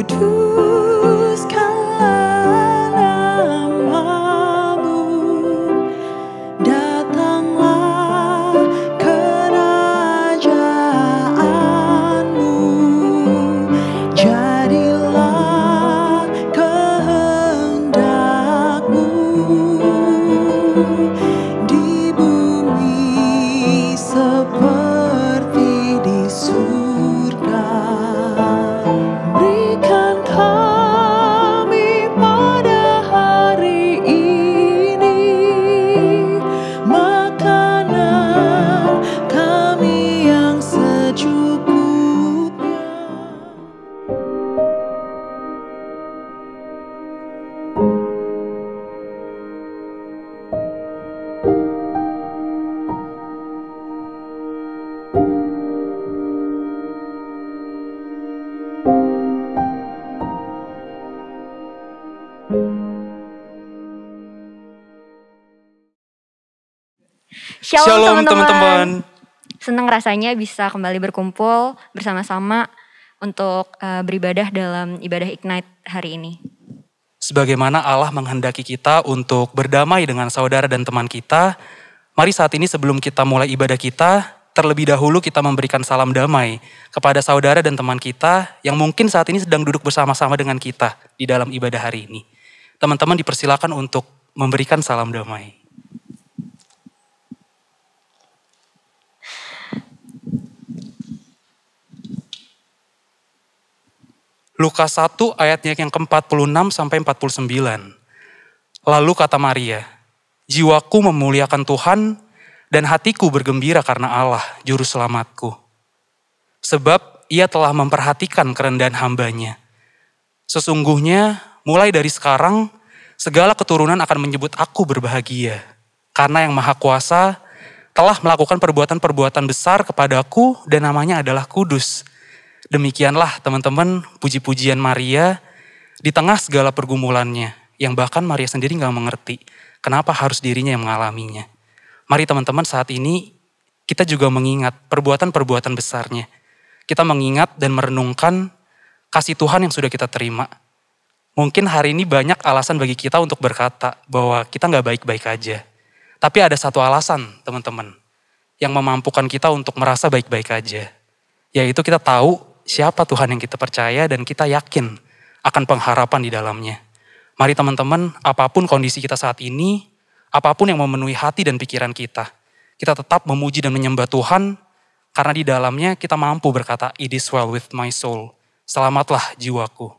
Kuduskanlah namamu, datanglah kerajaanmu, jadilah kehendakmu di bumi seperti di surga. Berikan kami pada hari ini makanan kami yang secukupnya. Shalom teman-teman. Senang rasanya bisa kembali berkumpul bersama-sama untuk beribadah dalam ibadah Ignite hari ini. Sebagaimana Allah menghendaki kita untuk berdamai dengan saudara dan teman kita, mari saat ini sebelum kita mulai ibadah kita, terlebih dahulu kita memberikan salam damai kepada saudara dan teman kita yang mungkin saat ini sedang duduk bersama-sama dengan kita di dalam ibadah hari ini. Teman-teman dipersilakan untuk memberikan salam damai. Lukas 1 ayatnya yang ke-46 sampai 49. Lalu kata Maria, jiwaku memuliakan Tuhan dan hatiku bergembira karena Allah, juru selamatku. Sebab ia telah memperhatikan kerendahan hambanya. Sesungguhnya mulai dari sekarang segala keturunan akan menyebut aku berbahagia. Karena yang Maha Kuasa telah melakukan perbuatan-perbuatan besar kepadaku dan namanya adalah kudus. Demikianlah teman-teman puji-pujian Maria di tengah segala pergumulannya yang bahkan Maria sendiri gak mengerti kenapa harus dirinya yang mengalaminya. Mari teman-teman saat ini kita juga mengingat perbuatan-perbuatan besarnya. Kita mengingat dan merenungkan kasih Tuhan yang sudah kita terima. Mungkin hari ini banyak alasan bagi kita untuk berkata bahwa kita gak baik-baik aja. Tapi ada satu alasan teman-teman yang memampukan kita untuk merasa baik-baik aja. Yaitu kita tahu siapa Tuhan yang kita percaya dan kita yakin akan pengharapan di dalamnya. Mari teman-teman, apapun kondisi kita saat ini, apapun yang memenuhi hati dan pikiran kita tetap memuji dan menyembah Tuhan, karena di dalamnya kita mampu berkata, "It is well with my soul." Selamatlah jiwaku.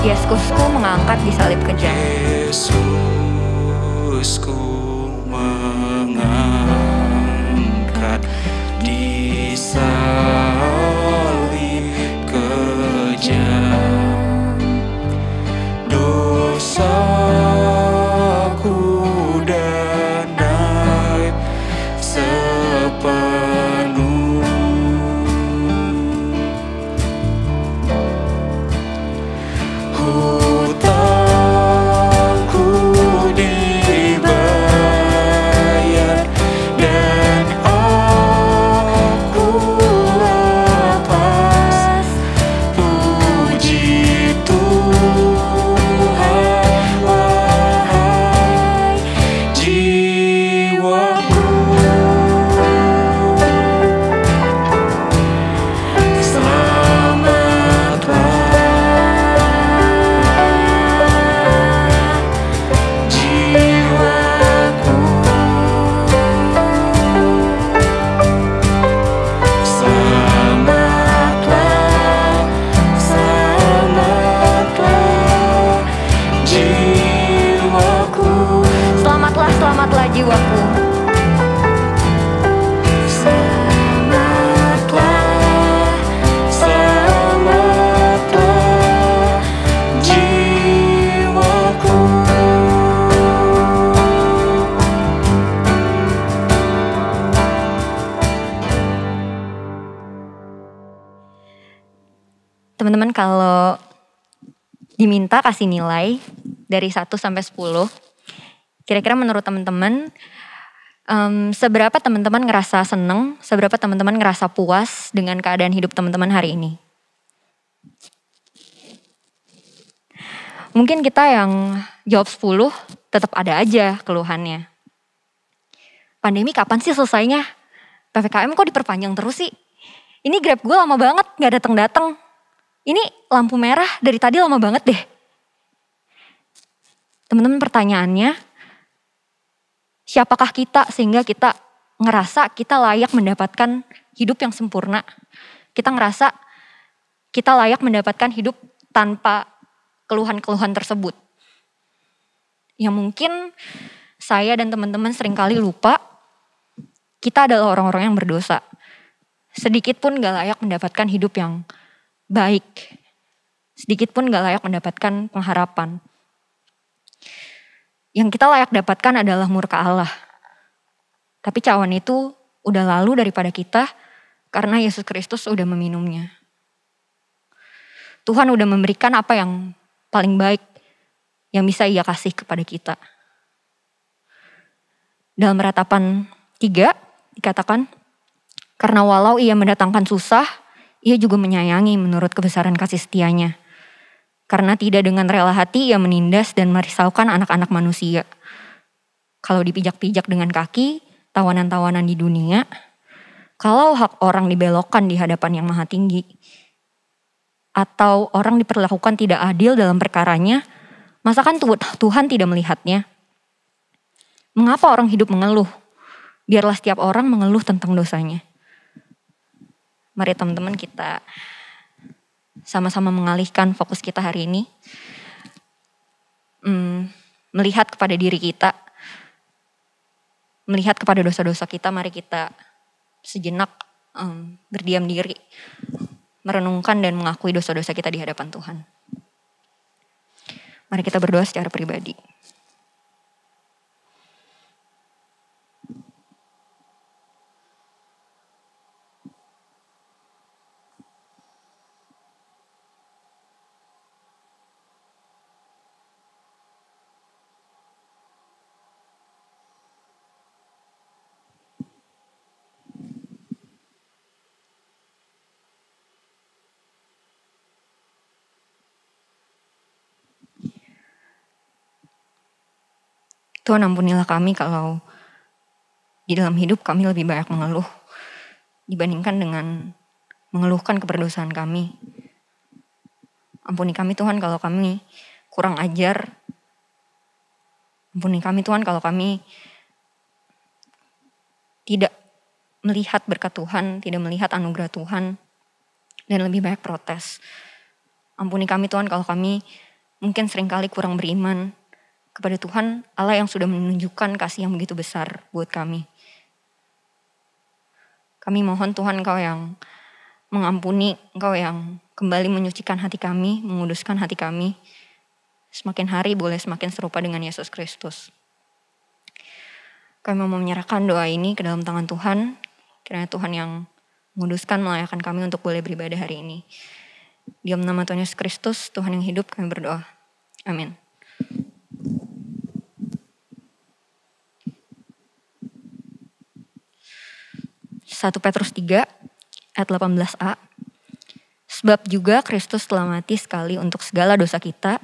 Yesusku mengangkat di salib kejam. Yesusku mengangkat di salib kejam. Dosaku dan naik sepenuh. Hutangku dibayar dan aku lepas. Puji Tuhan, wahai jiwaku. Selamatlah, selamatlah jiwaku. Selamatlah, selamatlah jiwaku. Teman-teman, kalau diminta kasih nilai dari 1 sampai 10, kira-kira menurut teman-teman, seberapa teman-teman ngerasa seneng, seberapa teman-teman ngerasa puas dengan keadaan hidup teman-teman hari ini? Mungkin kita yang jawab 10, tetap ada aja keluhannya. Pandemi kapan sih selesainya? PPKM kok diperpanjang terus sih? Ini Grab gue lama banget gak datang-datang. Ini lampu merah dari tadi lama banget deh. Teman-teman, pertanyaannya, siapakah kita sehingga kita ngerasa kita layak mendapatkan hidup yang sempurna? Kita ngerasa kita layak mendapatkan hidup tanpa keluhan-keluhan tersebut. Yang mungkin saya dan teman-teman seringkali lupa, kita adalah orang-orang yang berdosa. Sedikit pun gak layak mendapatkan hidup yang baik. Sedikit pun gak layak mendapatkan pengharapan. Yang kita layak dapatkan adalah murka Allah. Tapi cawan itu udah lalu daripada kita karena Yesus Kristus udah meminumnya. Tuhan udah memberikan apa yang paling baik yang bisa Ia kasih kepada kita. Dalam Ratapan 3 dikatakan, karena walau Ia mendatangkan susah, Ia juga menyayangi menurut kebesaran kasih setianya. Karena tidak dengan rela hati Ia menindas dan merisaukan anak-anak manusia. Kalau dipijak-pijak dengan kaki, tawanan-tawanan di dunia, kalau hak orang dibelokkan di hadapan yang maha tinggi, atau orang diperlakukan tidak adil dalam perkaranya, masakan Tuhan tidak melihatnya? Mengapa orang hidup mengeluh? Biarlah setiap orang mengeluh tentang dosanya. Mari teman-teman kita sama-sama mengalihkan fokus kita hari ini. Melihat kepada diri kita. Melihat kepada dosa-dosa kita, mari kita sejenak berdiam diri. Merenungkan dan mengakui dosa-dosa kita di hadapan Tuhan. Mari kita berdoa secara pribadi. Tuhan, ampunilah kami kalau di dalam hidup kami lebih banyak mengeluh dibandingkan dengan mengeluhkan keberdosaan kami. Ampuni kami Tuhan kalau kami kurang ajar. Ampuni kami Tuhan kalau kami tidak melihat berkat Tuhan, tidak melihat anugerah Tuhan, dan lebih banyak protes. Ampuni kami Tuhan kalau kami mungkin seringkali kurang beriman kepada Tuhan Allah yang sudah menunjukkan kasih yang begitu besar buat kami. Kami mohon Tuhan Engkau yang mengampuni, Engkau yang kembali menyucikan hati kami, menguduskan hati kami. Semakin hari boleh semakin serupa dengan Yesus Kristus. Kami mau menyerahkan doa ini ke dalam tangan Tuhan. Kiranya Tuhan yang menguduskan, melayakkan kami untuk boleh beribadah hari ini. Di dalam nama Tuhan Yesus Kristus, Tuhan yang hidup, kami berdoa. Amin. Satu Petrus 3 ayat 18a. Sebab juga Kristus telah mati sekali untuk segala dosa kita.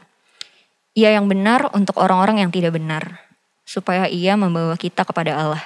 Ia yang benar untuk orang-orang yang tidak benar, supaya ia membawa kita kepada Allah.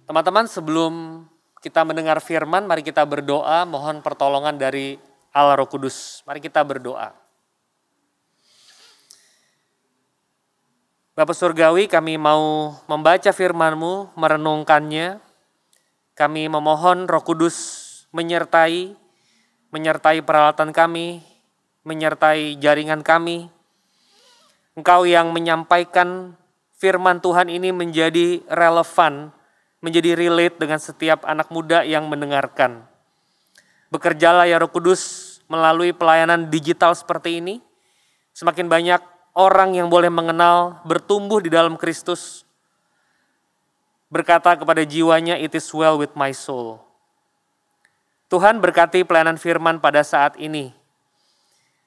Teman-teman, sebelum kita mendengar firman, mari kita berdoa, mohon pertolongan dari Allah Roh Kudus. Mari kita berdoa. Bapa Surgawi, kami mau membaca firman-Mu, merenungkannya. Kami memohon Roh Kudus menyertai peralatan kami, menyertai jaringan kami. Engkau yang menyampaikan firman Tuhan ini menjadi relevan, menjadi relate dengan setiap anak muda yang mendengarkan. Bekerjalah ya Roh Kudus melalui pelayanan digital seperti ini. Semakin banyak orang yang boleh mengenal, bertumbuh di dalam Kristus, berkata kepada jiwanya, "It is well with my soul." Tuhan berkati pelayanan firman pada saat ini.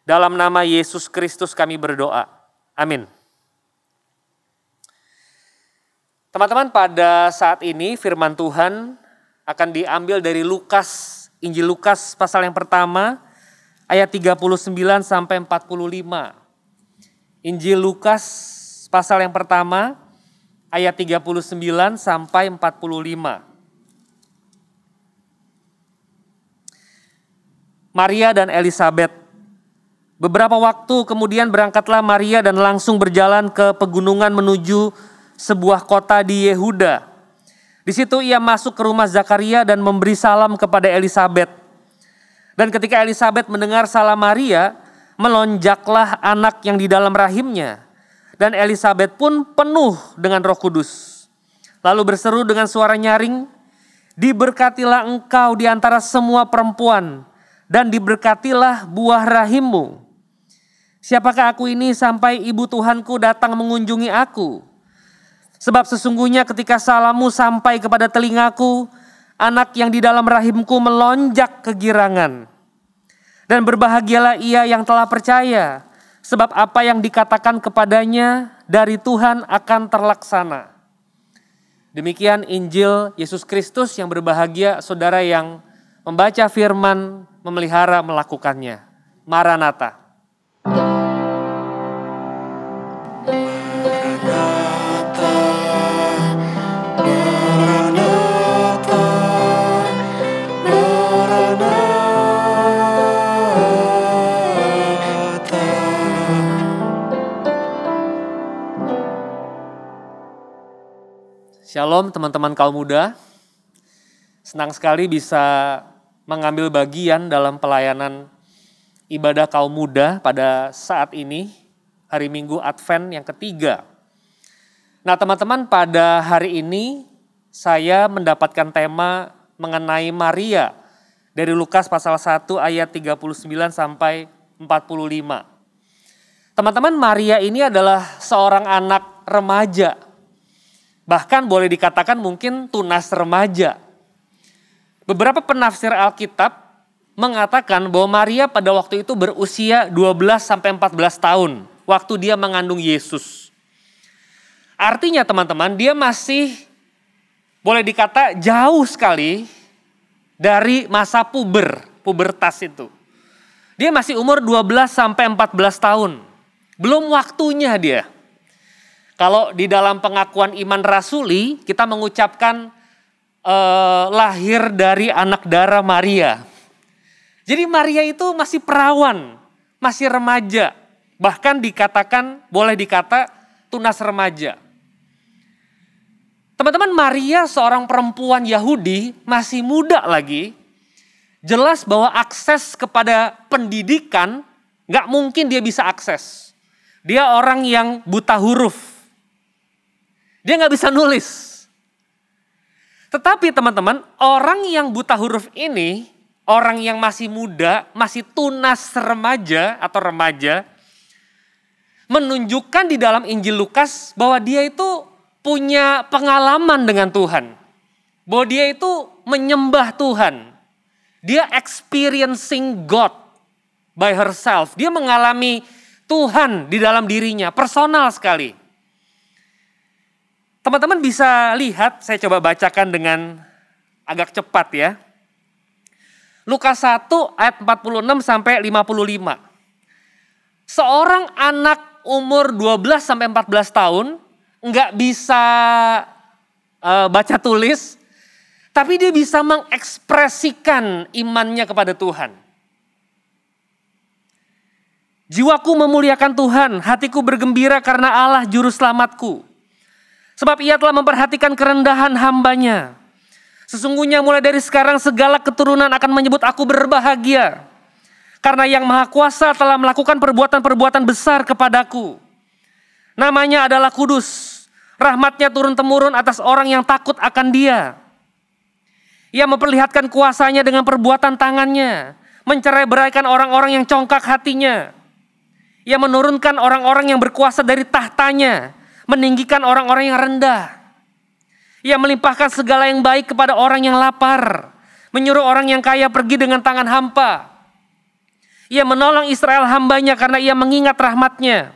Dalam nama Yesus Kristus kami berdoa. Amin. Teman-teman, pada saat ini firman Tuhan akan diambil dari Lukas, Injil Lukas pasal yang pertama, ayat 39 sampai 45. Injil Lukas pasal yang pertama, ayat 39 sampai 45. Maria dan Elisabet. Beberapa waktu kemudian berangkatlah Maria dan langsung berjalan ke pegunungan menuju sebuah kota di Yehuda. Di situ ia masuk ke rumah Zakaria dan memberi salam kepada Elisabet. Dan ketika Elisabet mendengar salam Maria, melonjaklah anak yang di dalam rahimnya. Dan Elisabet pun penuh dengan Roh Kudus. Lalu berseru dengan suara nyaring, "Diberkatilah engkau di antara semua perempuan, dan diberkatilah buah rahimmu. Siapakah aku ini sampai ibu Tuhanku datang mengunjungi aku? Sebab sesungguhnya ketika salammu sampai kepada telingaku, anak yang di dalam rahimku melonjak kegirangan. Dan berbahagialah ia yang telah percaya, sebab apa yang dikatakan kepadanya dari Tuhan akan terlaksana." Demikian Injil Yesus Kristus yang berbahagia saudara yang membaca firman, memelihara melakukannya. Maranatha. Shalom teman-teman kaum muda. Senang sekali bisa mengambil bagian dalam pelayanan ibadah kaum muda pada saat ini, hari Minggu Advent yang ketiga. Nah teman-teman, pada hari ini saya mendapatkan tema mengenai Maria dari Lukas pasal 1 ayat 39 sampai 45. Teman-teman, Maria ini adalah seorang anak remaja. Bahkan boleh dikatakan mungkin tunas remaja. Beberapa penafsir Alkitab mengatakan bahwa Maria pada waktu itu berusia 12 sampai 14 tahun waktu dia mengandung Yesus. Artinya teman-teman, dia masih boleh dikata jauh sekali dari masa pubertas itu. Dia masih umur 12 sampai 14 tahun. Belum waktunya dia. Kalau di dalam pengakuan iman rasuli kita mengucapkan lahir dari anak darah Maria. Jadi Maria itu masih perawan, masih remaja. Bahkan dikatakan, boleh dikata tunas remaja. Teman-teman, Maria seorang perempuan Yahudi, masih muda lagi. Jelas bahwa akses kepada pendidikan gak mungkin dia bisa akses. Dia orang yang buta huruf. Dia gak bisa nulis. Tetapi teman-teman, orang yang buta huruf ini, orang yang masih muda, masih tunas remaja atau remaja, menunjukkan di dalam Injil Lukas bahwa dia itu punya pengalaman dengan Tuhan. Bahwa dia itu menyembah Tuhan. Dia experiencing God by herself. Dia mengalami Tuhan di dalam dirinya, personal sekali. Teman-teman bisa lihat, saya coba bacakan dengan agak cepat ya. Lukas 1 ayat 46 sampai 55. Seorang anak umur 12 sampai 14 tahun nggak bisa baca tulis, tapi dia bisa mengekspresikan imannya kepada Tuhan. Jiwaku memuliakan Tuhan, hatiku bergembira karena Allah juru selamatku. Sebab ia telah memperhatikan kerendahan hambanya. Sesungguhnya mulai dari sekarang segala keturunan akan menyebut aku berbahagia. Karena yang Maha Kuasa telah melakukan perbuatan-perbuatan besar kepadaku. Namanya adalah kudus. Rahmatnya turun-temurun atas orang yang takut akan dia. Ia memperlihatkan kuasanya dengan perbuatan tangannya. Mencerai-beraikan orang-orang yang congkak hatinya. Ia menurunkan orang-orang yang berkuasa dari tahtanya, meninggikan orang-orang yang rendah. Ia melimpahkan segala yang baik kepada orang yang lapar, menyuruh orang yang kaya pergi dengan tangan hampa. Ia menolong Israel hambanya karena ia mengingat rahmatnya,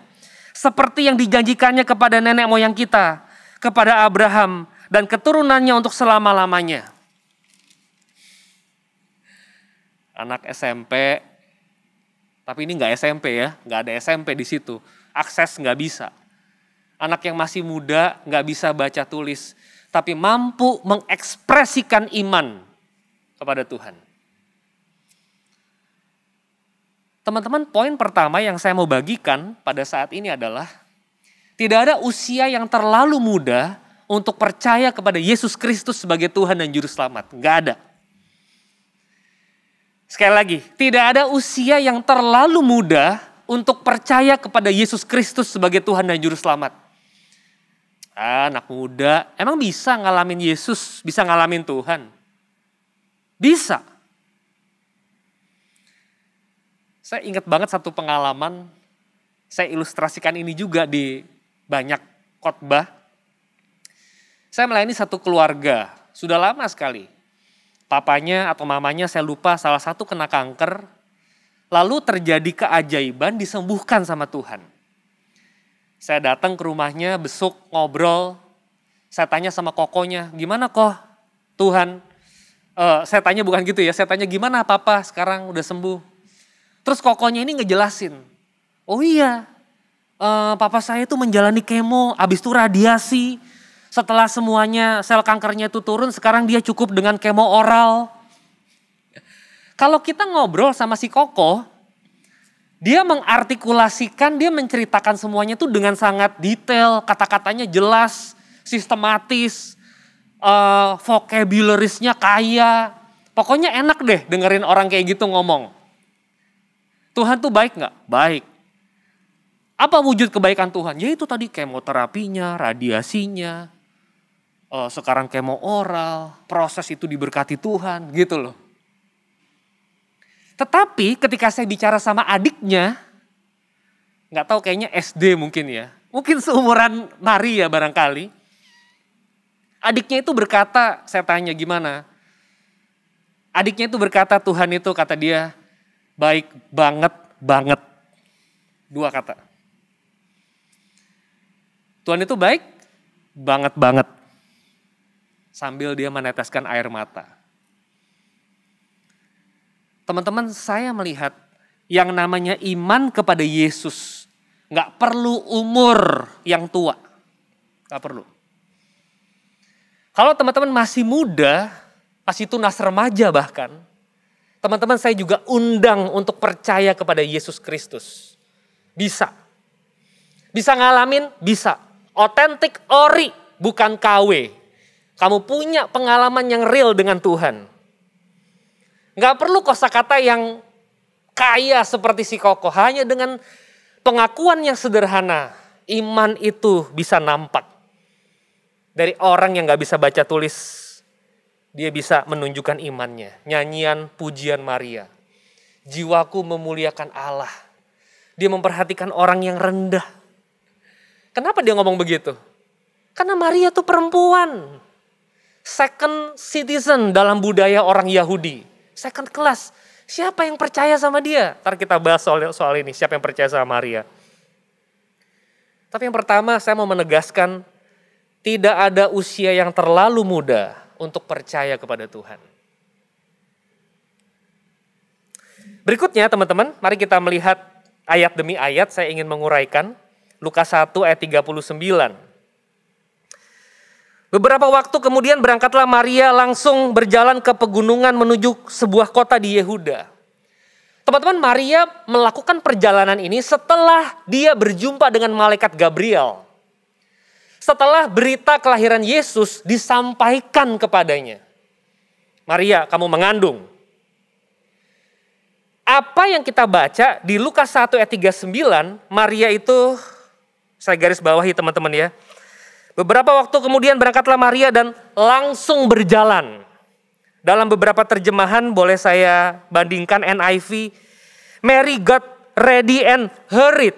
seperti yang dijanjikannya kepada nenek moyang kita, kepada Abraham dan keturunannya untuk selama-lamanya. Anak SMP, tapi ini nggak SMP ya, nggak ada SMP di situ. Akses nggak bisa. Anak yang masih muda nggak bisa baca tulis, tapi mampu mengekspresikan iman kepada Tuhan. Teman-teman, poin pertama yang saya mau bagikan pada saat ini adalah tidak ada usia yang terlalu muda untuk percaya kepada Yesus Kristus sebagai Tuhan dan Juru Selamat. Nggak ada. Sekali lagi, tidak ada usia yang terlalu muda untuk percaya kepada Yesus Kristus sebagai Tuhan dan Juru Selamat. Anak muda, emang bisa ngalamin Yesus, bisa ngalamin Tuhan? Bisa. Saya ingat banget satu pengalaman, saya ilustrasikan ini juga di banyak khotbah. Saya melayani satu keluarga, sudah lama sekali. Papanya atau mamanya saya lupa, salah satu kena kanker, lalu terjadi keajaiban disembuhkan sama Tuhan. Saya datang ke rumahnya, besuk, ngobrol, saya tanya sama kokonya, gimana kok Tuhan? Saya tanya bukan gitu ya, saya tanya gimana papa sekarang udah sembuh? Terus kokonya ini ngejelasin, oh iya, papa saya itu menjalani kemo, habis itu radiasi. Setelah semuanya sel kankernya itu turun, sekarang dia cukup dengan kemo oral. Kalau kita ngobrol sama si Koko, dia mengartikulasikan, dia menceritakan semuanya itu dengan sangat detail, kata-katanya jelas, sistematis, vocabularisnya kaya. Pokoknya enak deh dengerin orang kayak gitu ngomong. Tuhan tuh baik gak? Baik. Apa wujud kebaikan Tuhan? Ya itu tadi kemoterapinya, radiasinya, sekarang kemo oral, proses itu diberkati Tuhan, gitu loh. Tetapi ketika saya bicara sama adiknya, gak tahu kayaknya SD mungkin ya, mungkin seumuran Maria barangkali. Adiknya itu berkata, saya tanya gimana? Adiknya itu berkata, Tuhan itu kata dia, baik banget. 2 kata. Tuhan itu baik banget. Sambil dia meneteskan air mata. Teman-teman, saya melihat yang namanya iman kepada Yesus gak perlu umur yang tua. Gak perlu. Kalau teman-teman masih muda, pas itu nas remaja bahkan, teman-teman saya juga undang untuk percaya kepada Yesus Kristus. Bisa. Bisa ngalamin? Bisa. Otentik ori, bukan KW. Kamu punya pengalaman yang real dengan Tuhan. Gak perlu kosakata yang kaya seperti si Koko. Hanya dengan pengakuan yang sederhana, iman itu bisa nampak. Dari orang yang gak bisa baca tulis, dia bisa menunjukkan imannya. Nyanyian pujian Maria. Jiwaku memuliakan Allah. Dia memperhatikan orang yang rendah. Kenapa dia ngomong begitu? Karena Maria tuh perempuan. Second citizen dalam budaya orang Yahudi. Second class. Siapa yang percaya sama dia? Ntar kita bahas soal ini. Siapa yang percaya sama Maria. Tapi yang pertama saya mau menegaskan. Tidak ada usia yang terlalu muda untuk percaya kepada Tuhan. Berikutnya teman-teman, mari kita melihat ayat demi ayat. Saya ingin menguraikan Lukas 1 ayat 39. Beberapa waktu kemudian berangkatlah Maria langsung berjalan ke pegunungan menuju sebuah kota di Yehuda. Teman-teman, Maria melakukan perjalanan ini setelah dia berjumpa dengan malaikat Gabriel. Setelah berita kelahiran Yesus disampaikan kepadanya. Maria, kamu mengandung. Apa yang kita baca di Lukas 1 ayat 39, Maria itu, saya garis bawahi teman-teman ya. Beberapa waktu kemudian berangkatlah Maria dan langsung berjalan. Dalam beberapa terjemahan boleh saya bandingkan NIV. Mary got ready and hurried.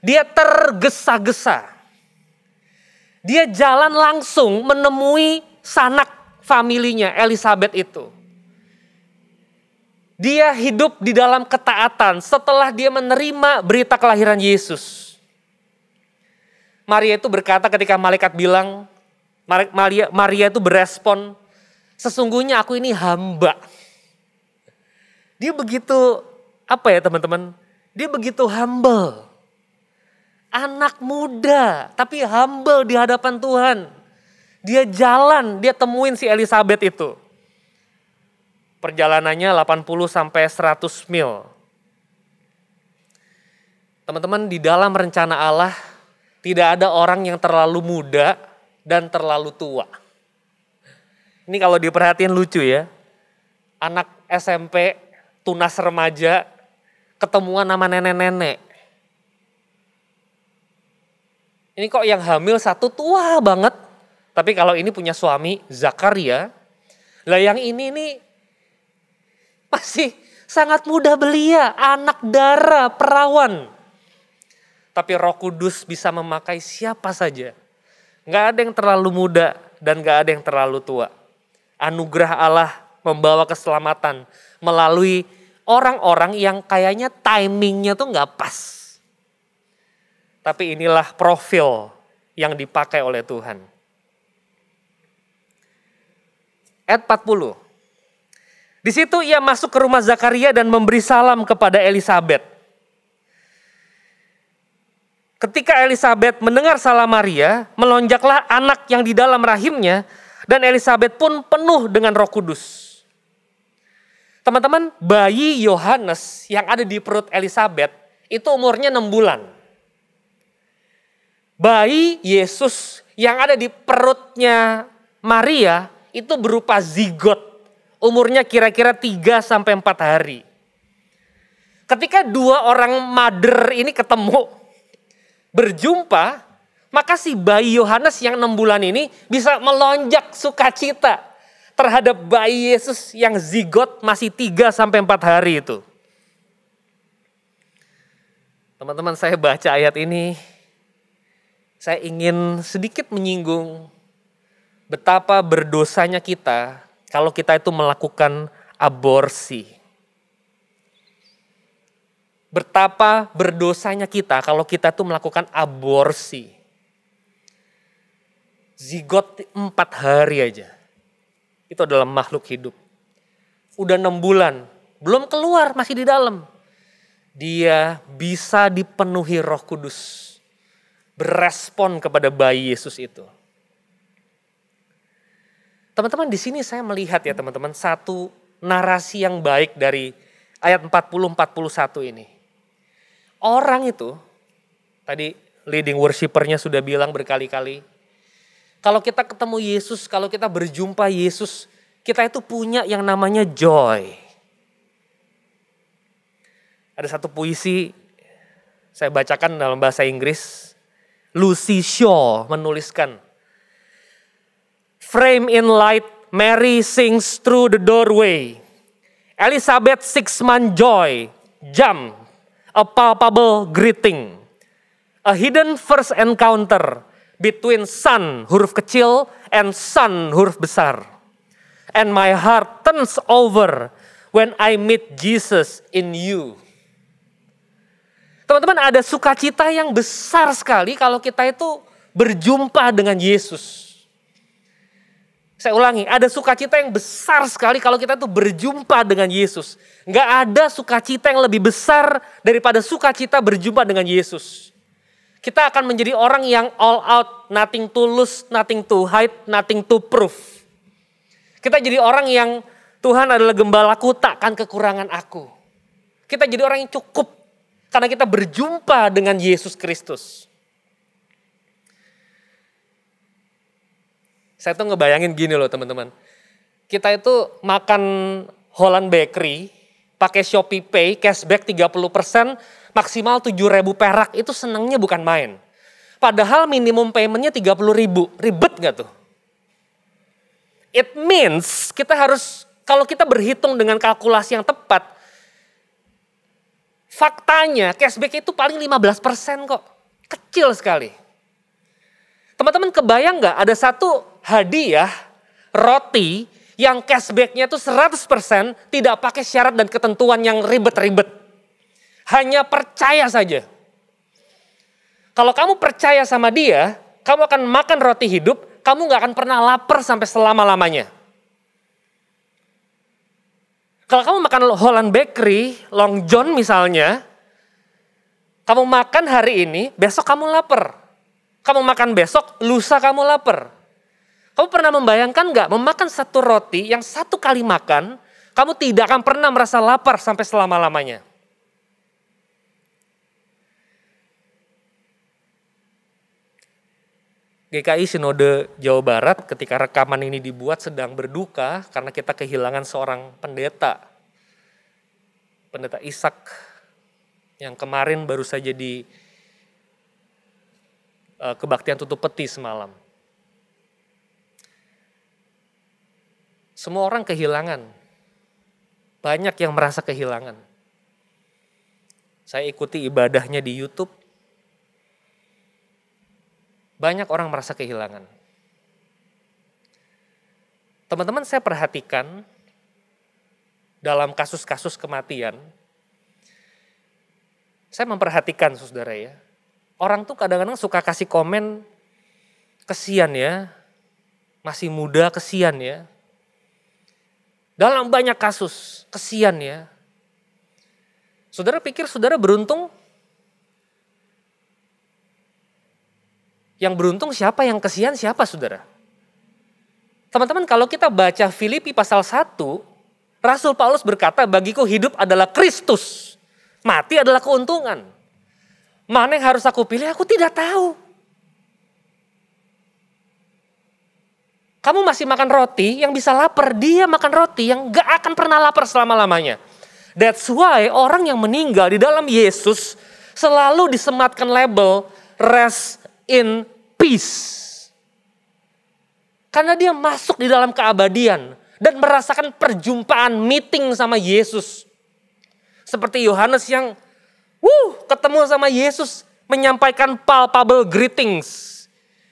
Dia tergesa-gesa. Dia jalan langsung menemui sanak familinya Elizabeth itu. Dia hidup di dalam ketaatan setelah dia menerima berita kelahiran Yesus. Maria itu berkata ketika malaikat bilang, Maria itu berespon, sesungguhnya aku ini hamba. Dia begitu, apa ya teman-teman? Dia begitu humble. Anak muda, tapi humble di hadapan Tuhan. Dia jalan, dia temuin si Elizabeth itu. Perjalanannya 80 sampai 100 mil. Teman-teman, di dalam rencana Allah, tidak ada orang yang terlalu muda dan terlalu tua. Ini kalau diperhatiin lucu ya. Anak SMP, tunas remaja, ketemuan sama nenek-nenek. Ini kok yang hamil satu tua banget. Tapi kalau ini punya suami, Zakaria. Lah yang ini nih masih sangat muda belia, anak dara, perawan. Tapi Roh Kudus bisa memakai siapa saja. Gak ada yang terlalu muda dan gak ada yang terlalu tua. Anugerah Allah membawa keselamatan melalui orang-orang yang kayaknya timingnya tuh gak pas. Tapi inilah profil yang dipakai oleh Tuhan. Ayat 40. Di situ ia masuk ke rumah Zakaria dan memberi salam kepada Elizabeth. Ketika Elizabeth mendengar salam Maria, melonjaklah anak yang di dalam rahimnya dan Elizabeth pun penuh dengan Roh Kudus. Teman-teman, bayi Yohanes yang ada di perut Elizabeth itu umurnya 6 bulan. Bayi Yesus yang ada di perutnya Maria itu berupa zigot. Umurnya kira-kira 3 sampai 4 hari. Ketika dua orang mother ini ketemu, berjumpa, maka si bayi Yohanes yang 6 bulan ini bisa melonjak sukacita terhadap bayi Yesus yang zigot masih 3 sampai 4 hari itu. Teman-teman, saya baca ayat ini, saya ingin sedikit menyinggung betapa berdosanya kita kalau kita itu melakukan aborsi. Betapa berdosanya kita kalau kita itu melakukan aborsi. Zigot 4 hari aja. Itu adalah makhluk hidup. Udah 6 bulan, belum keluar, masih di dalam. Dia bisa dipenuhi Roh Kudus. Berespon kepada bayi Yesus itu. Teman-teman, di sini saya melihat ya teman-teman satu narasi yang baik dari ayat 40-41 ini. Orang itu, tadi leading worshipernya sudah bilang berkali-kali, kalau kita ketemu Yesus, kalau kita berjumpa Yesus, kita itu punya yang namanya joy. Ada satu puisi, saya bacakan dalam bahasa Inggris, Lucy Shaw menuliskan, frame in light, Mary sings through the doorway. Elizabeth 6-month joy, jump, a palpable greeting. A hidden first encounter between son huruf kecil and son huruf besar. And my heart turns over when I meet Jesus in you. Teman-teman, ada sukacita yang besar sekali kalau kita itu berjumpa dengan Yesus. Saya ulangi, ada sukacita yang besar sekali kalau kita itu berjumpa dengan Yesus. Nggak ada sukacita yang lebih besar daripada sukacita berjumpa dengan Yesus. Kita akan menjadi orang yang all out, nothing to lose, nothing to hide, nothing to prove. Kita jadi orang yang Tuhan adalah gembalaku, takkan kekurangan aku. Kita jadi orang yang cukup. Karena kita berjumpa dengan Yesus Kristus. Saya tuh ngebayangin gini loh teman-teman. Kita itu makan Holland Bakery, pakai Shopee Pay, cashback 30%, maksimal 7.000 perak. Itu senangnya bukan main. Padahal minimum paymentnya 30.000. Ribet gak tuh? It means kita harus, kalau kita berhitung dengan kalkulasi yang tepat, Faktanya cashback itu paling 15% kok. Kecil sekali. Teman-teman kebayang nggak ada satu hadiah roti yang cashbacknya itu 100% tidak pakai syarat dan ketentuan yang ribet-ribet. Hanya percaya saja. Kalau kamu percaya sama dia, kamu akan makan roti hidup, kamu nggak akan pernah lapar sampai selama-lamanya. Kalau kamu makan Holland Bakery, Long John misalnya, kamu makan hari ini, besok kamu lapar. Kamu makan besok, lusa kamu lapar. Kamu pernah membayangkan nggak memakan satu roti yang satu kali makan, kamu tidak akan pernah merasa lapar sampai selama-lamanya. GKI Sinode Jawa Barat ketika rekaman ini dibuat sedang berduka karena kita kehilangan seorang pendeta. Pendeta Ishak yang kemarin baru saja di kebaktian tutup peti semalam. Semua orang kehilangan. Banyak yang merasa kehilangan. Saya ikuti ibadahnya di YouTube. Banyak orang merasa kehilangan. Teman-teman, saya perhatikan dalam kasus-kasus kematian, saya memperhatikan saudara ya, orang tuh kadang-kadang suka kasih komen, kesian ya, masih muda kesian ya. Dalam banyak kasus, kesian ya. Saudara pikir saudara beruntung? Yang beruntung siapa, yang kesian siapa saudara? Teman-teman, kalau kita baca Filipi pasal 1, Rasul Paulus berkata, bagiku hidup adalah Kristus, mati adalah keuntungan. Mana yang harus aku pilih? Aku tidak tahu. Kamu masih makan roti yang bisa lapar, dia makan roti yang gak akan pernah lapar selama-lamanya. That's why orang yang meninggal di dalam Yesus selalu disematkan label rest in peace. Karena dia masuk di dalam keabadian dan merasakan perjumpaan meeting sama Yesus. Seperti Yohanes yang ketemu sama Yesus, menyampaikan palpable greetings.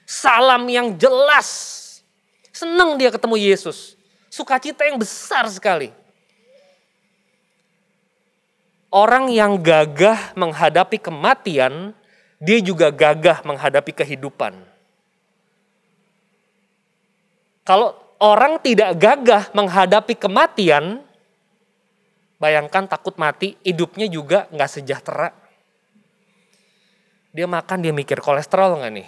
Salam yang jelas. Senang dia ketemu Yesus. Sukacita yang besar sekali. Orang yang gagah menghadapi kematian, dia juga gagah menghadapi kehidupan. Kalau orang tidak gagah menghadapi kematian, bayangkan takut mati, hidupnya juga gak sejahtera. Dia makan, dia mikir kolesterol gak nih?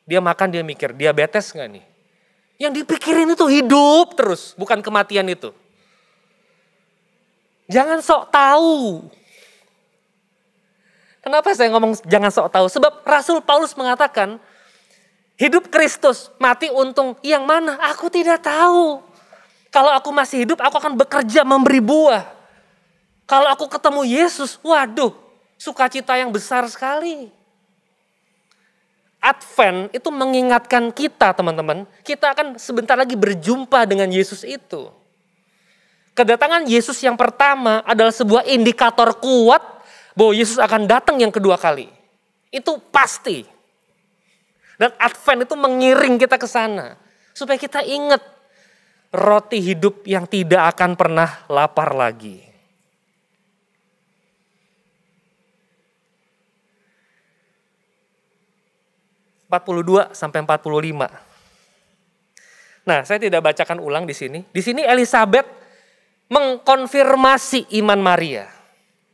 Dia makan, dia mikir diabetes gak nih? Yang dipikirin itu hidup terus, bukan kematian itu. Jangan sok tahu. Kenapa saya ngomong jangan sok tahu? Sebab Rasul Paulus mengatakan, hidup Kristus, mati untung. Yang mana? Aku tidak tahu. Kalau aku masih hidup, aku akan bekerja memberi buah. Kalau aku ketemu Yesus, waduh, sukacita yang besar sekali. Advent itu mengingatkan kita teman-teman, kita akan sebentar lagi berjumpa dengan Yesus itu. Kedatangan Yesus yang pertama adalah sebuah indikator kuat bahwa Yesus akan datang yang kedua kali. Itu pasti. Dan Advent itu mengiring kita ke sana. Supaya kita ingat roti hidup yang tidak akan pernah lapar lagi. (42 sampai 45). Nah, saya tidak bacakan ulang di sini. Di sini Elizabeth mengkonfirmasi iman Maria.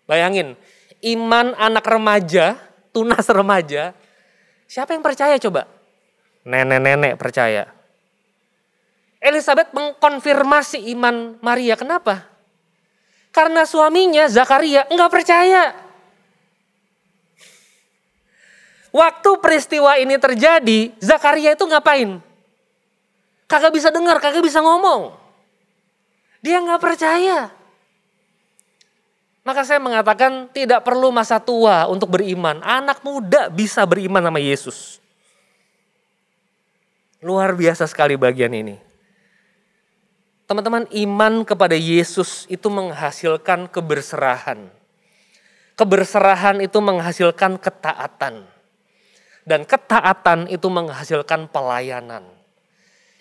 Bayangin, iman anak remaja, tunas remaja. Siapa yang percaya coba? Nenek-nenek percaya. Elizabeth mengkonfirmasi iman Maria. Kenapa? Karena suaminya Zakaria enggak percaya. Waktu peristiwa ini terjadi, Zakaria itu ngapain? Kagak bisa dengar, kagak bisa ngomong. Dia enggak percaya. Maka saya mengatakan tidak perlu masa tua untuk beriman. Anak muda bisa beriman sama Yesus. Luar biasa sekali bagian ini. Teman-teman, iman kepada Yesus itu menghasilkan keberserahan. Keberserahan itu menghasilkan ketaatan. Dan ketaatan itu menghasilkan pelayanan.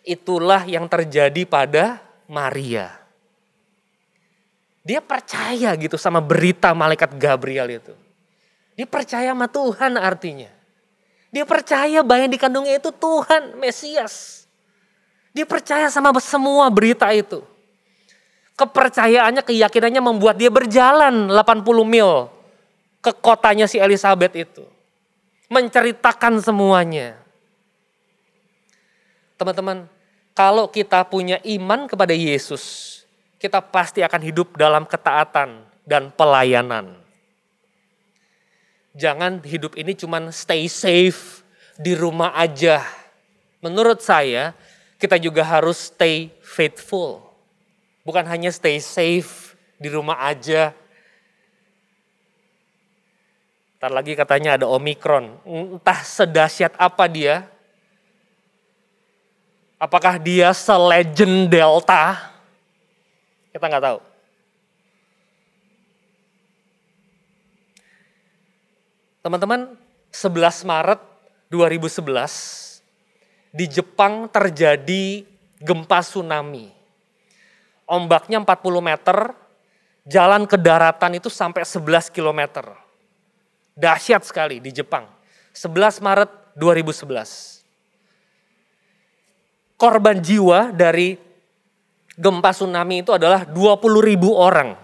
Itulah yang terjadi pada Maria. Dia percaya gitu sama berita malaikat Gabriel itu. Dia percaya sama Tuhan artinya. Dia percaya bahwa yang dikandungnya itu Tuhan, Mesias. Dia percaya sama semua berita itu. Kepercayaannya, keyakinannya membuat dia berjalan 80 mil ke kotanya si Elizabeth itu. Menceritakan semuanya. Teman-teman, kalau kita punya iman kepada Yesus, kita pasti akan hidup dalam ketaatan dan pelayanan. Jangan hidup ini cuman stay safe di rumah aja. Menurut saya, kita juga harus stay faithful. Bukan hanya stay safe di rumah aja. Ntar lagi katanya ada Omikron. Entah sedahsyat apa dia. Apakah dia se-legend Delta? Kita nggak tahu. Teman-teman, 11 Maret 2011 di Jepang terjadi gempa tsunami. Ombaknya 40 meter, jalan ke daratan itu sampai 11 kilometer. Dahsyat sekali di Jepang. 11 Maret 2011. Korban jiwa dari gempa tsunami itu adalah 20.000 orang.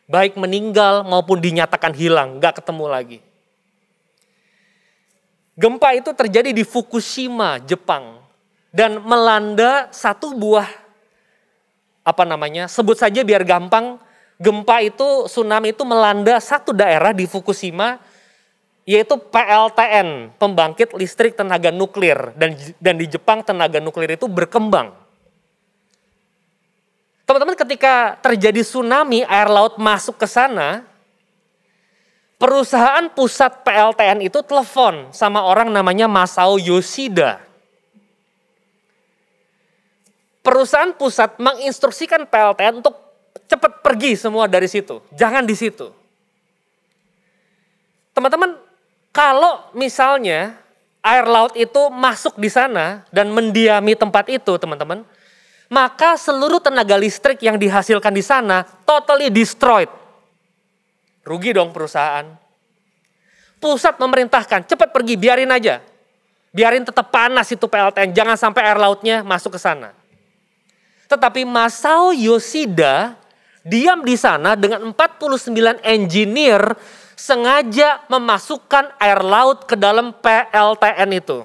Baik meninggal maupun dinyatakan hilang, gak ketemu lagi. Gempa itu terjadi di Fukushima, Jepang. Dan melanda satu buah, sebut saja biar gampang, gempa itu, tsunami itu melanda satu daerah di Fukushima, yaitu PLTN, pembangkit listrik tenaga nuklir. Dan di Jepang tenaga nuklir itu berkembang. Teman-teman, ketika terjadi tsunami, air laut masuk ke sana, perusahaan pusat PLTN itu telepon sama orang namanya Masao Yoshida. Perusahaan pusat menginstruksikan PLTN untuk cepat pergi semua dari situ. Jangan di situ. Teman-teman, kalau misalnya air laut itu masuk di sana dan mendiami tempat itu, teman-teman, maka seluruh tenaga listrik yang dihasilkan di sana totally destroyed. Rugi dong perusahaan. Pusat memerintahkan, cepat pergi, biarin aja. Biarin tetap panas itu PLTN, jangan sampai air lautnya masuk ke sana. Tetapi Masao Yoshida diam di sana dengan 49 engineer sengaja memasukkan air laut ke dalam PLTN itu.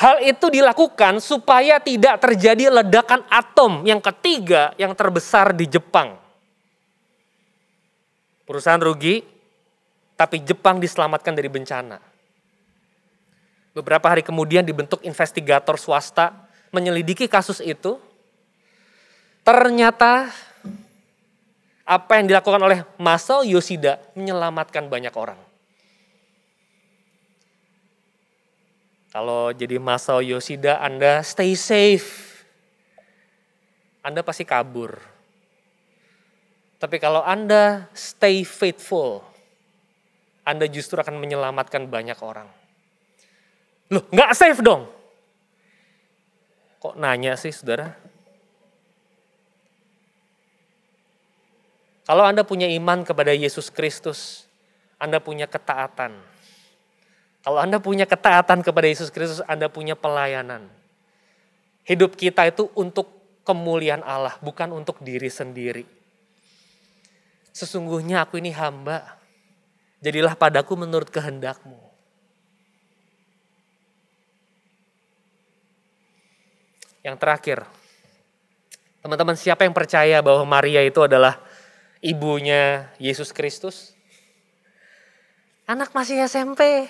Hal itu dilakukan supaya tidak terjadi ledakan atom yang ketiga yang terbesar di Jepang. Perusahaan rugi, tapi Jepang diselamatkan dari bencana. Beberapa hari kemudian dibentuk investigator swasta menyelidiki kasus itu. Ternyata apa yang dilakukan oleh Masao Yoshida menyelamatkan banyak orang. Kalau jadi Masao Yoshida, Anda stay safe. Anda pasti kabur. Tapi kalau Anda stay faithful, Anda justru akan menyelamatkan banyak orang. Loh, nggak safe dong? Kok nanya sih, saudara? Kalau Anda punya iman kepada Yesus Kristus, Anda punya ketaatan. Kalau Anda punya ketaatan kepada Yesus Kristus, Anda punya pelayanan. Hidup kita itu untuk kemuliaan Allah, bukan untuk diri sendiri. Sesungguhnya aku ini hamba, jadilah padaku menurut kehendak-Mu. Yang terakhir, teman-teman, siapa yang percaya bahwa Maria itu adalah ibunya Yesus Kristus? Anak masih SMP,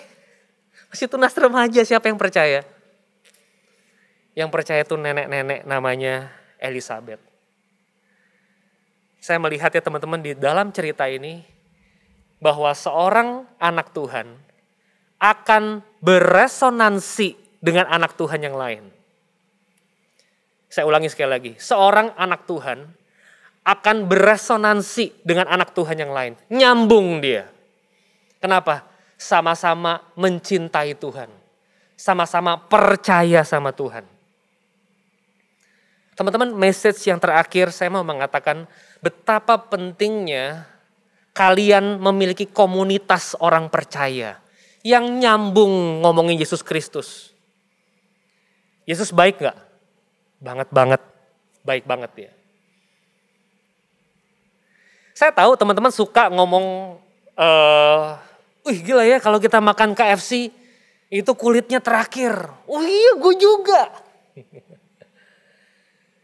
masih tunas remaja, siapa yang percaya? Yang percaya itu nenek-nenek namanya Elizabeth. Saya melihat ya teman-teman di dalam cerita ini, bahwa seorang anak Tuhan akan beresonansi dengan anak Tuhan yang lain. Saya ulangi sekali lagi, seorang anak Tuhan akan beresonansi dengan anak Tuhan yang lain. Nyambung dia. Kenapa? Sama-sama mencintai Tuhan. Sama-sama percaya sama Tuhan. Teman-teman, message yang terakhir saya mau mengatakan betapa pentingnya kalian memiliki komunitas orang percaya yang nyambung ngomongin Yesus Kristus. Yesus baik gak? Banget. Baik banget ya. Saya tahu teman-teman suka ngomong, gila ya kalau kita makan KFC itu kulitnya terakhir. Oh iya gue juga.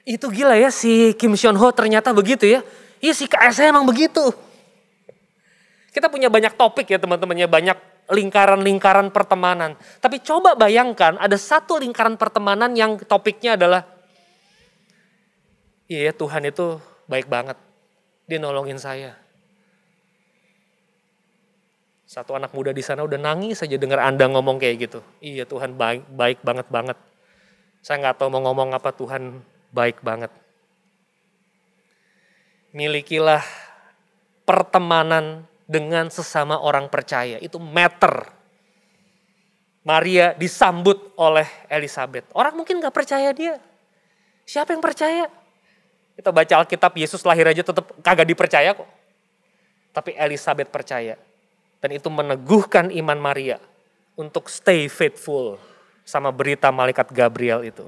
Itu gila ya si Kim Seon Ho ternyata begitu ya. Iya si KSI emang begitu. Kita punya banyak topik ya teman-temannya, banyak lingkaran-lingkaran pertemanan. Tapi coba bayangkan ada satu lingkaran pertemanan yang topiknya adalah, iya Tuhan itu baik banget. Dia nolongin saya. Satu anak muda di sana udah nangis saja dengar Anda ngomong kayak gitu. Iya Tuhan baik banget. Saya nggak tahu mau ngomong apa, Tuhan baik banget. Milikilah pertemanan dengan sesama orang percaya. Itu matter. Maria disambut oleh Elizabeth. Orang mungkin gak percaya dia. Siapa yang percaya? Kita baca Alkitab, Yesus lahir aja tetap kagak dipercaya kok. Tapi Elizabeth percaya. Dan itu meneguhkan iman Maria untuk stay faithful sama berita malaikat Gabriel itu.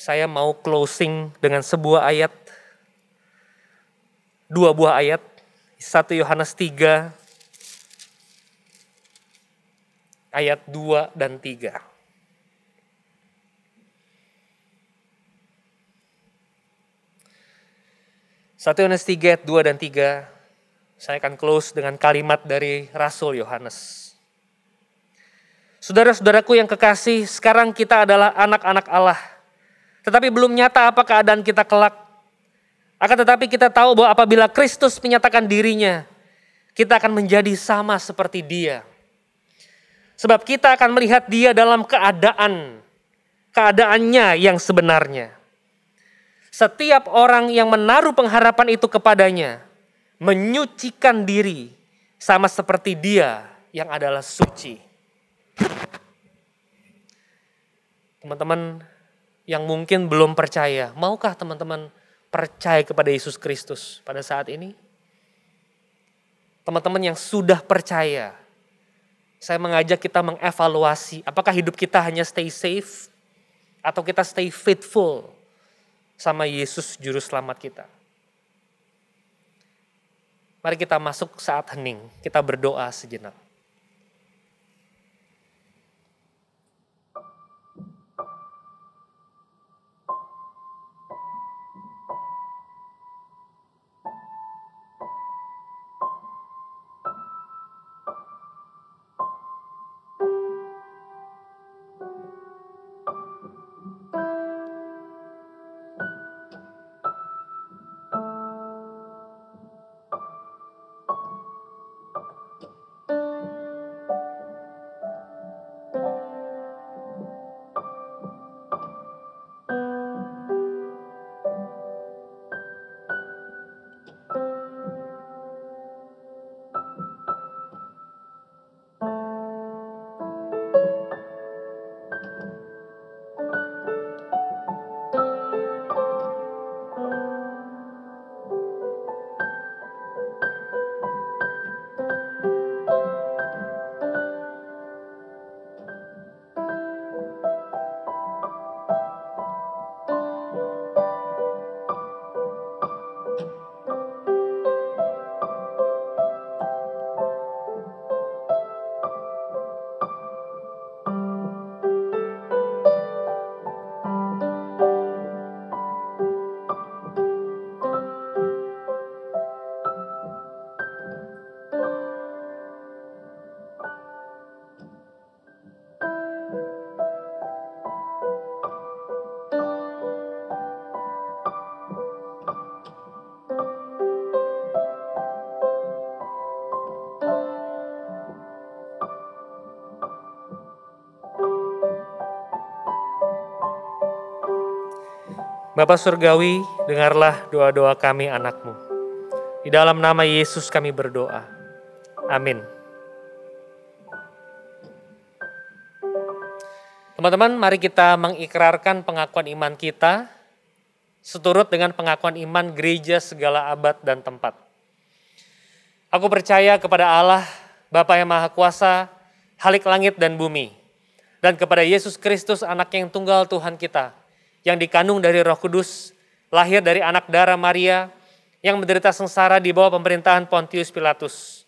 Saya mau closing dengan sebuah ayat. Dua buah ayat. 1 Yohanes 3 ayat 2 dan 3. 1 Yohanes 3 ayat 2 dan 3, saya akan close dengan kalimat dari Rasul Yohanes. Saudara-saudaraku yang kekasih, sekarang kita adalah anak-anak Allah. Tetapi belum nyata apa keadaan kita kelak. Akan tetapi kita tahu bahwa apabila Kristus menyatakan dirinya, kita akan menjadi sama seperti Dia. Sebab kita akan melihat Dia dalam keadaannya yang sebenarnya. Setiap orang yang menaruh pengharapan itu kepadanya, menyucikan diri sama seperti Dia yang adalah suci. Teman-teman yang mungkin belum percaya, maukah teman-teman percaya kepada Yesus Kristus pada saat ini? Teman-teman yang sudah percaya, saya mengajak kita mengevaluasi apakah hidup kita hanya stay safe atau kita stay faithful sama Yesus Juru Selamat kita. Mari kita masuk saat hening, kita berdoa sejenak. Bapa Surgawi, dengarlah doa-doa kami anak-Mu. Di dalam nama Yesus kami berdoa. Amin. Teman-teman, mari kita mengikrarkan pengakuan iman kita seturut dengan pengakuan iman gereja segala abad dan tempat. Aku percaya kepada Allah, Bapa yang Maha Kuasa, Halik langit dan bumi, dan kepada Yesus Kristus, anak yang tunggal Tuhan kita, yang dikandung dari Roh Kudus, lahir dari anak darah Maria, yang menderita sengsara di bawah pemerintahan Pontius Pilatus.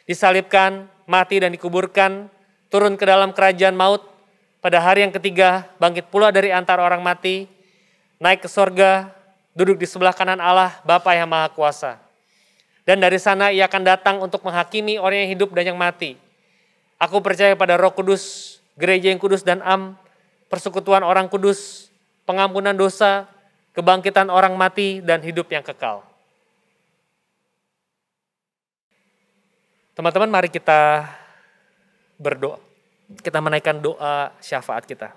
Disalibkan, mati dan dikuburkan, turun ke dalam kerajaan maut, pada hari yang ketiga bangkit pula dari antara orang mati, naik ke sorga, duduk di sebelah kanan Allah, Bapa yang Maha Kuasa. Dan dari sana ia akan datang untuk menghakimi orang yang hidup dan yang mati. Aku percaya pada Roh Kudus, gereja yang kudus dan am, persekutuan orang kudus, pengampunan dosa, kebangkitan orang mati, dan hidup yang kekal. Teman-teman, mari kita berdoa. Kita menaikkan doa syafaat kita.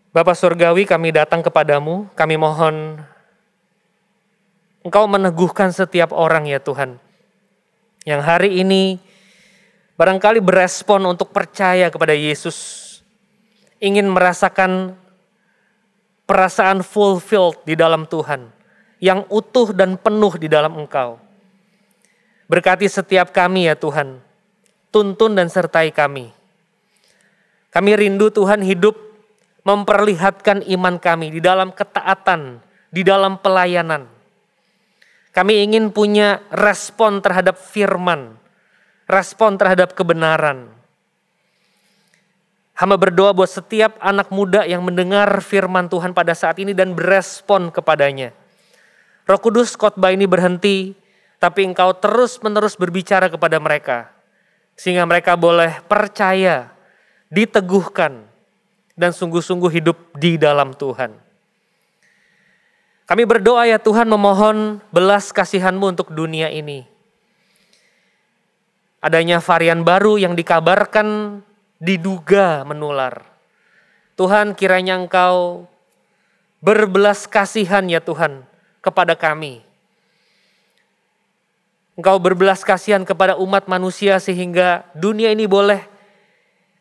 Bapa Surgawi, kami datang kepadamu, kami mohon Engkau meneguhkan setiap orang ya Tuhan, yang hari ini barangkali berespon untuk percaya kepada Yesus, ingin merasakan perasaan fulfilled di dalam Tuhan, yang utuh dan penuh di dalam Engkau. Berkati setiap kami ya Tuhan, tuntun dan sertai kami. Kami rindu Tuhan hidup memperlihatkan iman kami di dalam ketaatan, di dalam pelayanan. Kami ingin punya respon terhadap firman, respon terhadap kebenaran. Hamba berdoa buat setiap anak muda yang mendengar firman Tuhan pada saat ini dan berespon kepadanya. Roh Kudus, khotbah ini berhenti, tapi Engkau terus-menerus berbicara kepada mereka, sehingga mereka boleh percaya, diteguhkan, dan sungguh-sungguh hidup di dalam Tuhan. Kami berdoa ya Tuhan, memohon belas kasihan-Mu untuk dunia ini. Adanya varian baru yang dikabarkan diduga menular. Tuhan, kiranya Engkau berbelas kasihan ya Tuhan kepada kami. Engkau berbelas kasihan kepada umat manusia sehingga dunia ini boleh,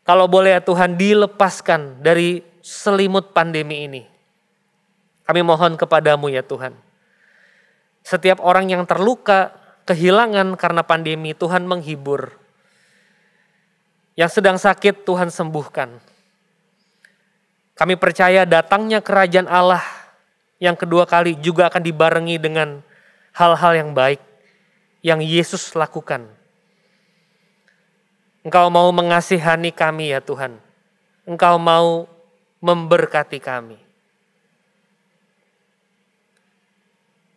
kalau boleh ya Tuhan, dilepaskan dari selimut pandemi ini. Kami mohon kepadamu ya Tuhan. Setiap orang yang terluka, kehilangan karena pandemi, Tuhan menghibur. Yang sedang sakit Tuhan sembuhkan. Kami percaya datangnya kerajaan Allah yang kedua kali juga akan dibarengi dengan hal-hal yang baik yang Yesus lakukan. Engkau mau mengasihani kami ya Tuhan. Engkau mau memberkati kami.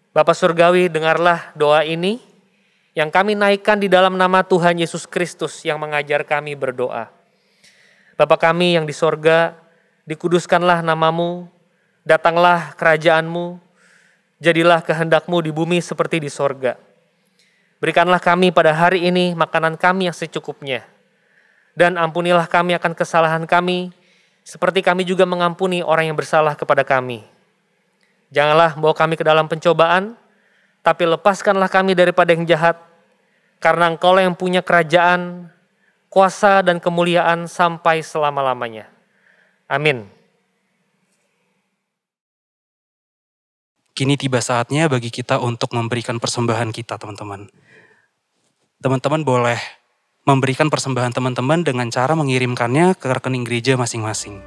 Bapa Surgawi, dengarlah doa ini yang kami naikkan di dalam nama Tuhan Yesus Kristus yang mengajar kami berdoa. Bapa kami yang di sorga, dikuduskanlah nama-Mu, datanglah kerajaan-Mu, jadilah kehendak-Mu di bumi seperti di sorga. Berikanlah kami pada hari ini makanan kami yang secukupnya, dan ampunilah kami akan kesalahan kami, seperti kami juga mengampuni orang yang bersalah kepada kami. Janganlah bawa kami ke dalam pencobaan, tapi lepaskanlah kami daripada yang jahat, karena Engkau yang punya kerajaan, kuasa dan kemuliaan sampai selama-lamanya. Amin. Kini tiba saatnya bagi kita untuk memberikan persembahan kita, teman-teman. Teman-teman boleh memberikan persembahan teman-teman dengan cara mengirimkannya ke rekening gereja masing-masing.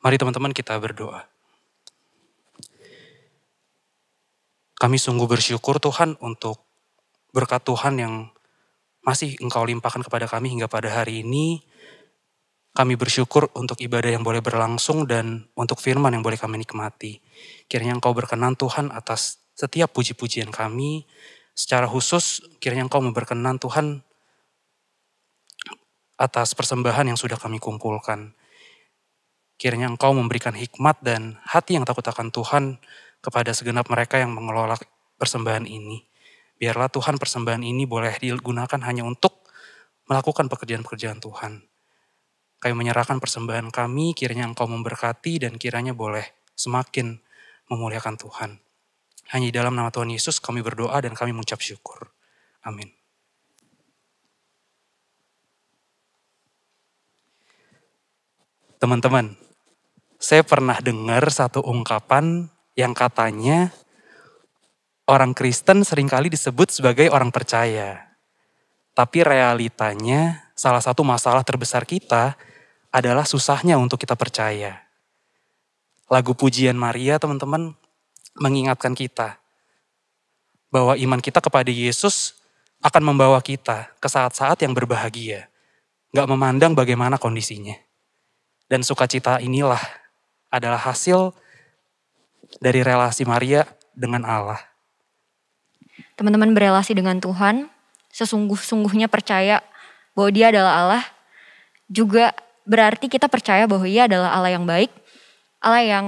Mari teman-teman kita berdoa. Kami sungguh bersyukur Tuhan untuk berkat Tuhan yang masih Engkau limpahkan kepada kami hingga pada hari ini. Kami bersyukur untuk ibadah yang boleh berlangsung dan untuk firman yang boleh kami nikmati. Kiranya Engkau berkenan Tuhan atas setiap puji-pujian kami. Secara khusus kiranya Engkau berkenan Tuhan atas persembahan yang sudah kami kumpulkan. Kiranya Engkau memberikan hikmat dan hati yang takut akan Tuhan kepada segenap mereka yang mengelola persembahan ini. Biarlah Tuhan persembahan ini boleh digunakan hanya untuk melakukan pekerjaan-pekerjaan Tuhan. Kami menyerahkan persembahan kami, kiranya Engkau memberkati dan kiranya boleh semakin memuliakan Tuhan. Hanya di dalam nama Tuhan Yesus kami berdoa dan kami mengucap syukur. Amin. Teman-teman, saya pernah dengar satu ungkapan yang katanya orang Kristen seringkali disebut sebagai orang percaya. Tapi realitanya salah satu masalah terbesar kita adalah susahnya untuk kita percaya. Lagu Pujian Maria teman-teman mengingatkan kita bahwa iman kita kepada Yesus akan membawa kita ke saat-saat yang berbahagia. Gak memandang bagaimana kondisinya. Dan sukacita inilah adalah hasil dari relasi Maria dengan Allah. Teman-teman berelasi dengan Tuhan, sesungguh-sungguhnya percaya bahwa Dia adalah Allah, juga berarti kita percaya bahwa Ia adalah Allah yang baik, Allah yang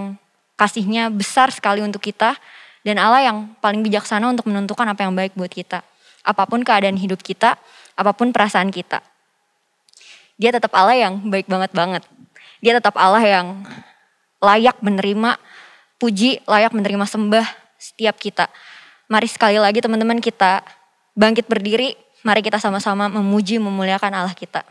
kasih-Nya besar sekali untuk kita, dan Allah yang paling bijaksana untuk menentukan apa yang baik buat kita. Apapun keadaan hidup kita, apapun perasaan kita. Dia tetap Allah yang baik banget. Dia tetap Allah yang layak menerima puji, layak menerima sembah setiap kita. Mari sekali lagi teman-teman kita bangkit berdiri. Mari kita sama-sama memuji, memuliakan Allah kita.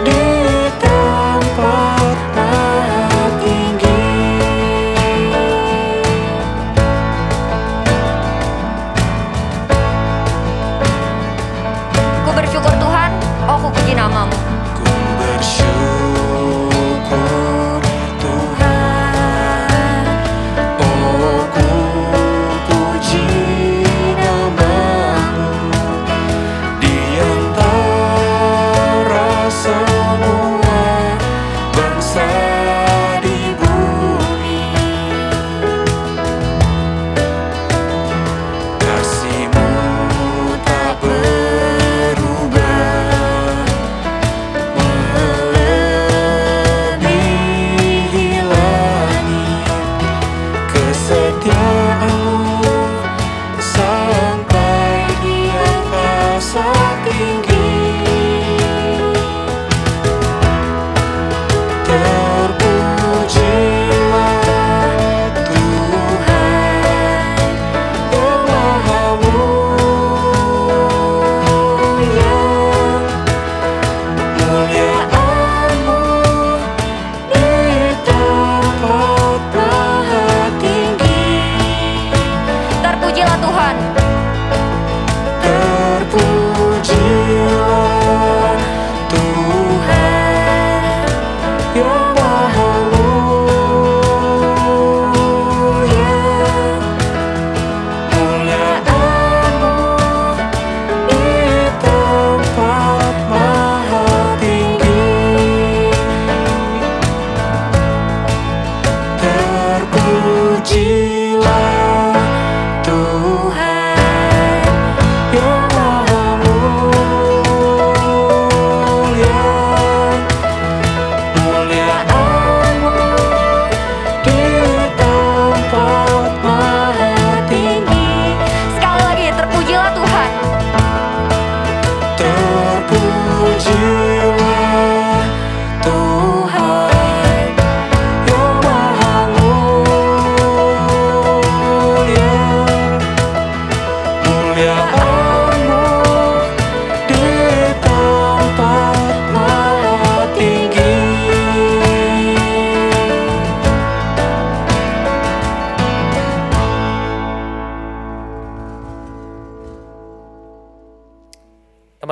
Di tempat maha tinggi.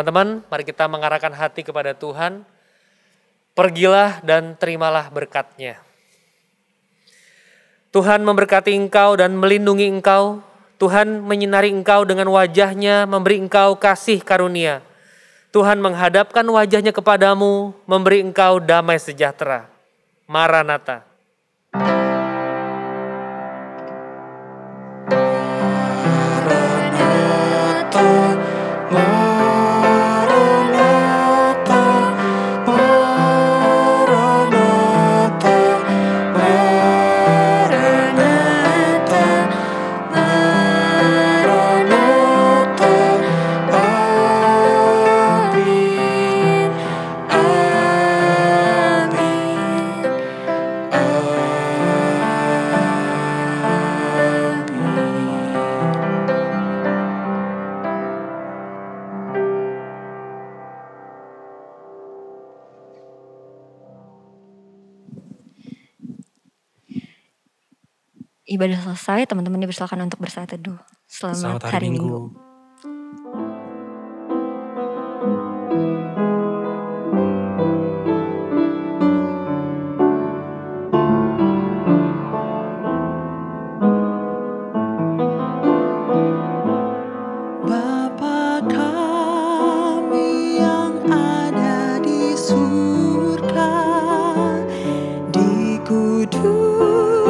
Teman-teman, mari kita mengarahkan hati kepada Tuhan. Pergilah dan terimalah berkat-Nya. Tuhan memberkati engkau dan melindungi engkau. Tuhan menyinari engkau dengan wajah-Nya, memberi engkau kasih karunia. Tuhan menghadapkan wajah-Nya kepadamu, memberi engkau damai sejahtera. Maranatha. Ibadah selesai, teman-teman dipersilakan untuk bersaat teduh. Selamat hari Minggu. Bapa kami yang ada di surga, dikuduskan